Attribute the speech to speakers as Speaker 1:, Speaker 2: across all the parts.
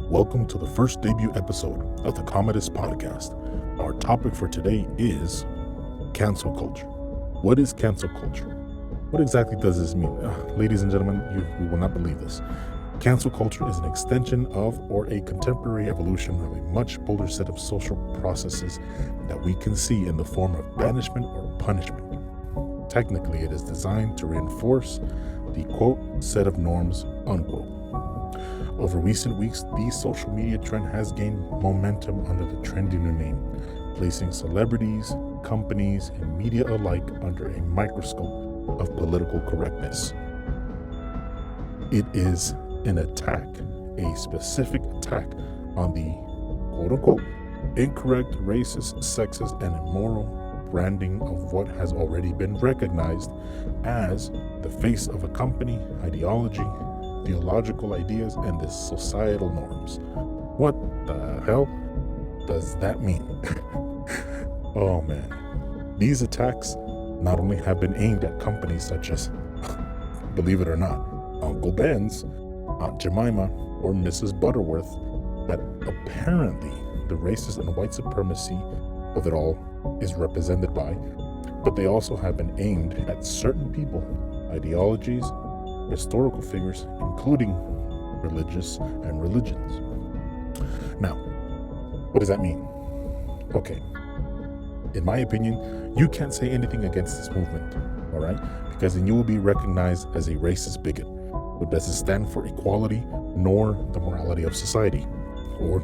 Speaker 1: Welcome to the first debut episode of the Commodus podcast. Our topic for today is cancel culture. What is cancel culture? What exactly does this mean? Ladies and gentlemen, you will not believe this. Cancel culture is an extension of or a contemporary evolution of a much bolder set of social processes that we can see in the form of banishment or punishment. Technically, it is designed to reinforce the quote set of norms unquote. Over recent weeks, the social media trend has gained momentum under the trendy new name, placing celebrities, companies, and media alike under a microscope of political correctness. It is an attack, a specific attack on the quote-unquote incorrect, racist, sexist, and immoral branding of what has already been recognized as the face of a company, ideology, theological ideas, and the societal norms. What the hell does that mean? Oh man. These attacks not only have been aimed at companies such as, believe it or not, Uncle Ben's, Aunt Jemima, or Mrs. Butterworth, that apparently the racist and white supremacy of it all is represented by, but they also have been aimed at certain people, ideologies, historical figures, including religious and religions. Now, what does that mean? Okay, in my opinion, you can't say anything against this movement, all right? Because then you will be recognized as a racist bigot who doesn't stand for equality nor the morality of society or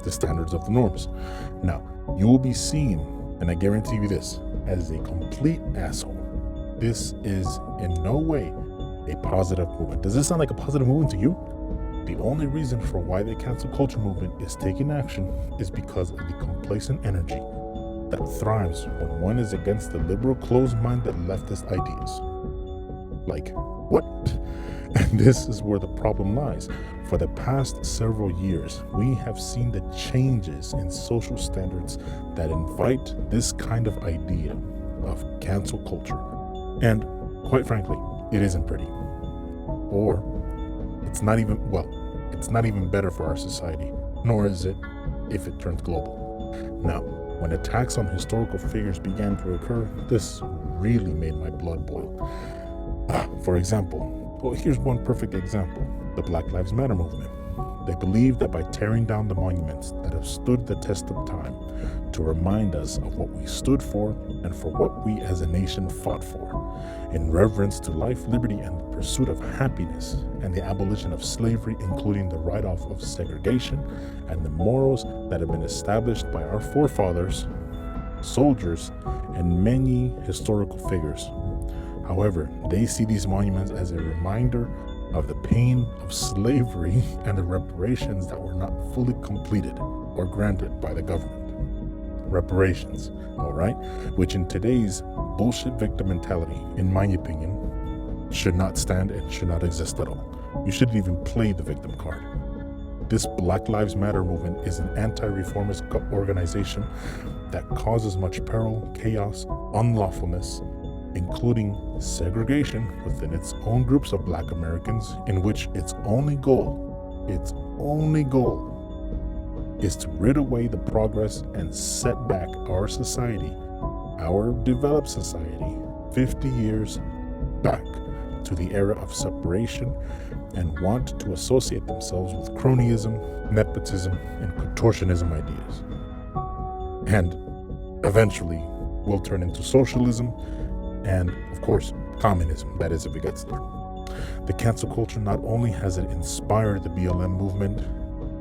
Speaker 1: the standards of the norms. Now, you will be seen, and I guarantee you this, as a complete asshole. This is in no way a positive movement. Does this sound like a positive movement to you? The only reason for why the cancel culture movement is taking action is because of the complacent energy that thrives when one is against the liberal, closed-minded leftist ideas. Like, what? And this is where the problem lies. For the past several years, we have seen the changes in social standards that invite this kind of idea of cancel culture. And quite frankly, it isn't pretty. Or it's not even better for our society, nor is it if it turns global. Now, when attacks on historical figures began to occur, this really made my blood boil. For example, here's one perfect example, the Black Lives Matter movement. They believe that by tearing down the monuments that have stood the test of time to remind us of what we stood for and for what we as a nation fought for, in reverence to life, liberty, and the pursuit of happiness, and the abolition of slavery, including the write-off of segregation and the morals that have been established by our forefathers, soldiers, and many historical figures. However, they see these monuments as a reminder of the pain of slavery and the reparations that were not fully completed or granted by the government. Reparations, all right, which in today's bullshit victim mentality, in my opinion, should not stand and should not exist at all. You shouldn't even play the victim card. This Black Lives Matter movement is an anti-reformist organization that causes much peril, chaos, unlawfulness, including segregation within its own groups of Black Americans, in which its only goal is to rid away the progress and set back our society, our developed society, 50 years back to the era of separation, and want to associate themselves with cronyism, nepotism, and contortionism ideas. And eventually will turn into socialism and, of course, communism, that is if it gets there. The cancel culture not only has it inspired the BLM movement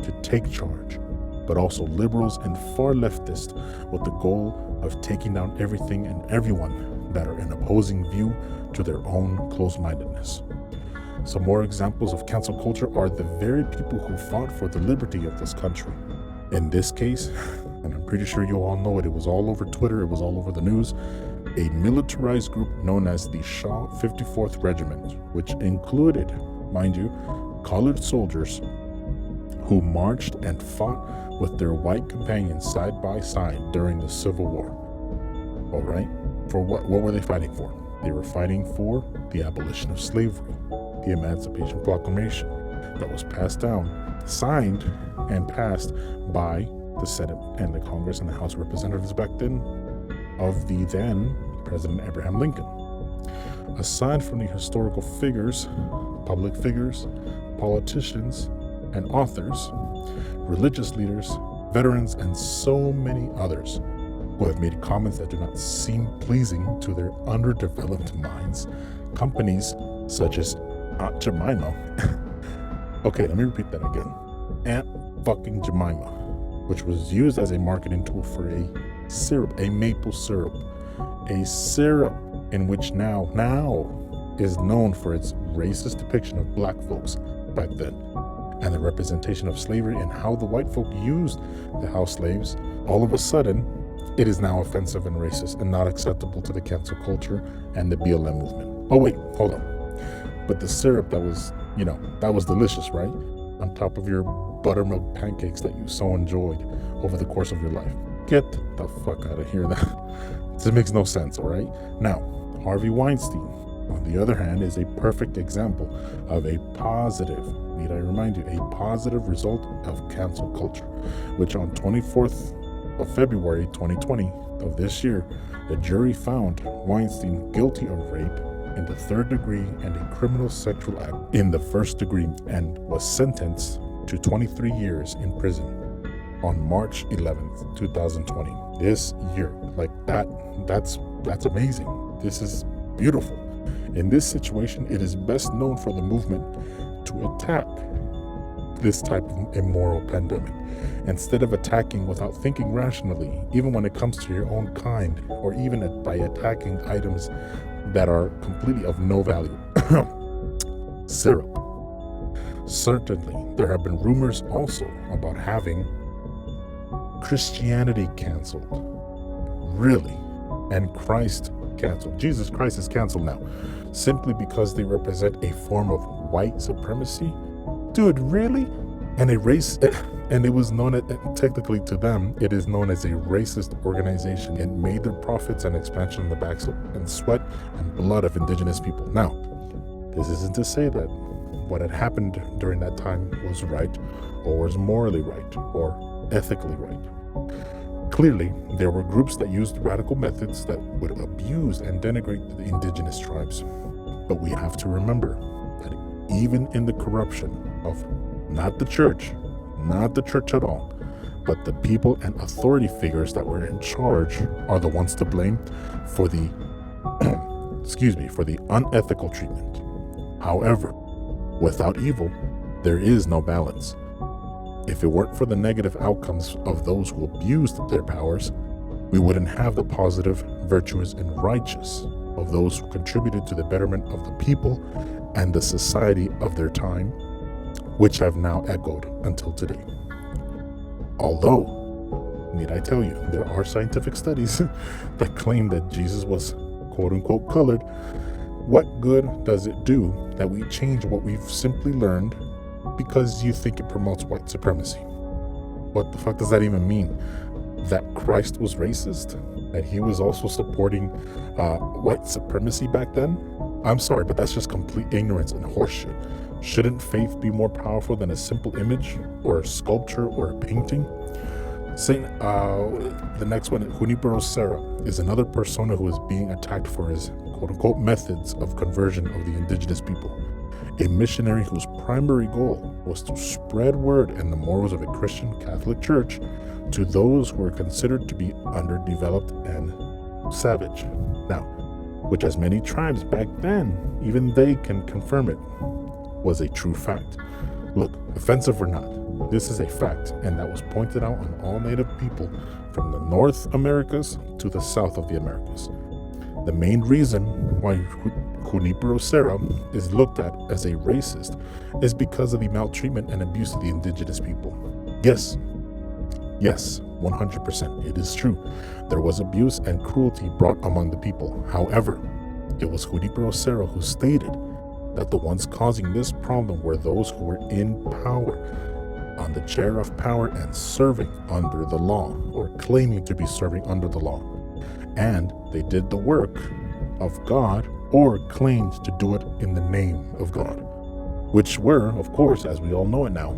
Speaker 1: to take charge, but also liberals and far leftists with the goal of taking down everything and everyone that are an opposing view to their own closed-mindedness. Some more examples of cancel culture are the very people who fought for the liberty of this country. In this case, and I'm pretty sure you all know it, it was all over Twitter, it was all over the news, a militarized group known as the Shaw 54th Regiment, which included, mind you, colored soldiers who marched and fought with their white companions side by side during the Civil War. All right? For what were they fighting for? They were fighting for the abolition of slavery, the Emancipation Proclamation that was passed down, signed and passed by the Senate and the Congress and the House of Representatives back then of the then President Abraham Lincoln. Aside from the historical figures, public figures, politicians, and authors, religious leaders, veterans, and so many others who have made comments that do not seem pleasing to their underdeveloped minds, companies such as Aunt Jemima. Okay, let me repeat that again. Aunt fucking Jemima, which was used as a marketing tool for a syrup, a maple syrup, a syrup in which now is known for its racist depiction of black folks back then, and the representation of slavery and how the white folk used the house slaves. All of a sudden, it is now offensive and racist and not acceptable to the cancel culture and the BLM movement. Oh wait, hold on. But the syrup that was delicious, right? On top of your buttermilk pancakes that you so enjoyed over the course of your life. Get the fuck out of here. This makes no sense, all right? Now, Harvey Weinstein, on the other hand, is a perfect example of a positive, need I remind you, a positive result of cancel culture, which on 24th of February 2020 of this year, the jury found Weinstein guilty of rape in the third degree and a criminal sexual act in the first degree, and was sentenced to 23 years in prison on March 11th, 2020. This year, like that's amazing. This is beautiful. In this situation, it is best known for the movement to attack this type of immoral pandemic, instead of attacking without thinking rationally, even when it comes to your own kind, or even by attacking items that are completely of no value. Syrup. Certainly, there have been rumors also about having Christianity canceled. Really? And Christ canceled. Jesus Christ is canceled now, simply because they represent a form of white supremacy? Dude, really? And a race, and it was known, technically to them, it is known as a racist organization. It made their profits and expansion on the backs and sweat and blood of indigenous people. Now, this isn't to say that what had happened during that time was right, or was morally right, or ethically right. Clearly, there were groups that used radical methods that would abuse and denigrate the indigenous tribes. But we have to remember that even in the corruption of not the church at all, but the people and authority figures that were in charge are the ones to blame for the for the unethical treatment. However, without evil, there is no balance. If it weren't for the negative outcomes of those who abused their powers, we wouldn't have the positive, virtuous, and righteous of those who contributed to the betterment of the people and the society of their time, which have now echoed until today. Although, need I tell you, there are scientific studies that claim that Jesus was quote-unquote colored, what good does it do that we change what we've simply learned because you think it promotes white supremacy? What the fuck does that even mean? That Christ was racist? That he was also supporting white supremacy back then? I'm sorry, but that's just complete ignorance and horseshit. Shouldn't faith be more powerful than a simple image or a sculpture or a painting? The next one, Junipero Serra, is another persona who is being attacked for his quote-unquote methods of conversion of the indigenous people. A missionary whose primary goal was to spread word and the morals of a Christian Catholic Church to those who were considered to be underdeveloped and savage. Now, which as many tribes back then, even they can confirm it, was a true fact. Look, offensive or not, this is a fact, and that was pointed out on all Native people from the North Americas to the South of the Americas. The main reason why Junipero Serra is looked at as a racist is because of the maltreatment and abuse of the indigenous people. Yes, 100%, it is true. There was abuse and cruelty brought among the people. However, it was Junipero Serra who stated that the ones causing this problem were those who were in power, on the chair of power and serving under the law, or claiming to be serving under the law. And they did the work of God or claimed to do it in the name of God, which were, of course, as we all know it now,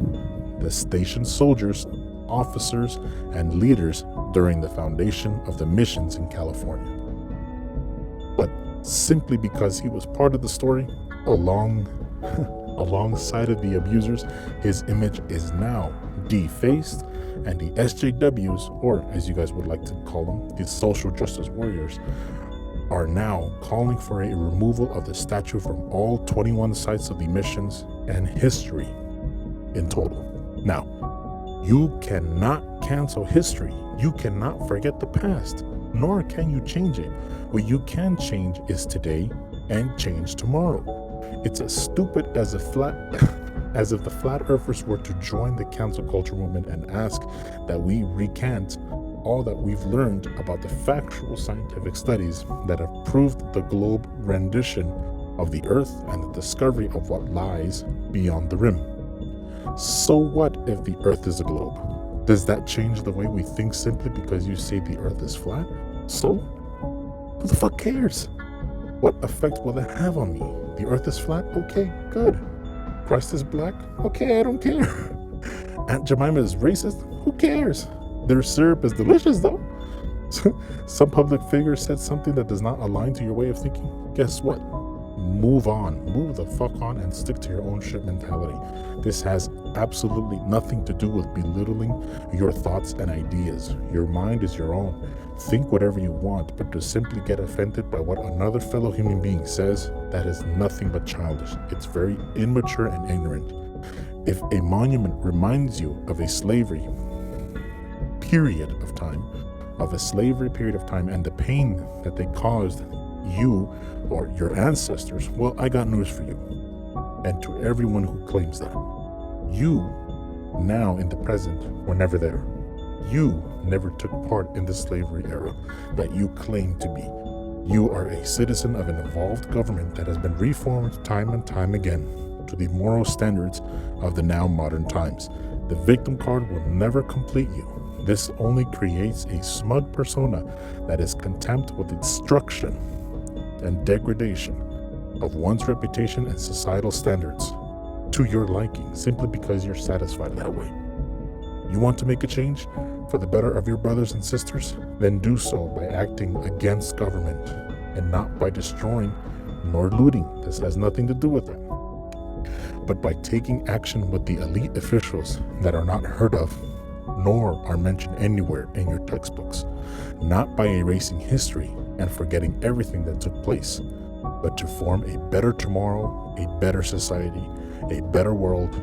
Speaker 1: the station soldiers, officers, and leaders during the foundation of the missions in California. But simply because he was part of the story, alongside of the abusers, his image is now defaced, and the SJWs, or as you guys would like to call them, the social justice warriors, are now calling for a removal of the statue from all 21 sites of the missions and history in total. Now, you cannot cancel history. You cannot forget the past, nor can you change it. What you can change is today and change tomorrow. It's as stupid as if the flat earthers were to join the cancel culture movement and ask that we recant all that we've learned about the factual scientific studies that have proved the globe rendition of the earth and the discovery of what lies beyond the rim. So what if the earth is a globe? Does that change the way we think simply because you say the earth is flat? So who the fuck cares? What effect will that have on me? The earth is flat? Okay, good. Christ is black? Okay, I don't care. Aunt Jemima is racist? Who cares? Their syrup is delicious though. Some public figure said something that does not align to your way of thinking. Guess what? Move on. Move the fuck on and stick to your own shit mentality. This has absolutely nothing to do with belittling your thoughts and ideas. Your mind is your own. Think whatever you want, but to simply get offended by what another fellow human being says, that is nothing but childish. It's very immature and ignorant. If a monument reminds you of a slavery period of time, and the pain that they caused you or your ancestors, well, I got news for you. And to everyone who claims that. You, now in the present, were never there. You never took part in the slavery era that you claim to be. You are a citizen of an evolved government that has been reformed time and time again to the moral standards of the now modern times. The victim card will never complete you. This only creates a smug persona that is content with the destruction and degradation of one's reputation and societal standards to your liking, simply because you're satisfied that way. You want to make a change for the better of your brothers and sisters? Then do so by acting against government and not by destroying nor looting. This has nothing to do with it. But by taking action with the elite officials that are not heard of nor are mentioned anywhere in your textbooks, not by erasing history and forgetting everything that took place, but to form a better tomorrow, a better society, a better world.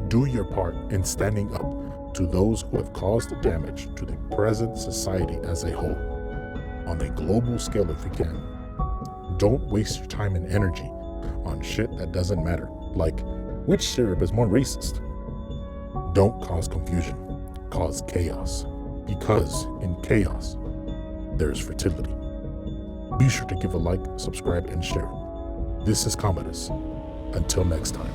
Speaker 1: Do your part in standing up to those who have caused the damage to the present society as a whole, on a global scale if you can. Don't waste your time and energy on shit that doesn't matter, like which syrup is more racist. Don't cause confusion, cause chaos, because in chaos, there is fertility. Be sure to give a like, subscribe, and share. This is Commodus. Until next time.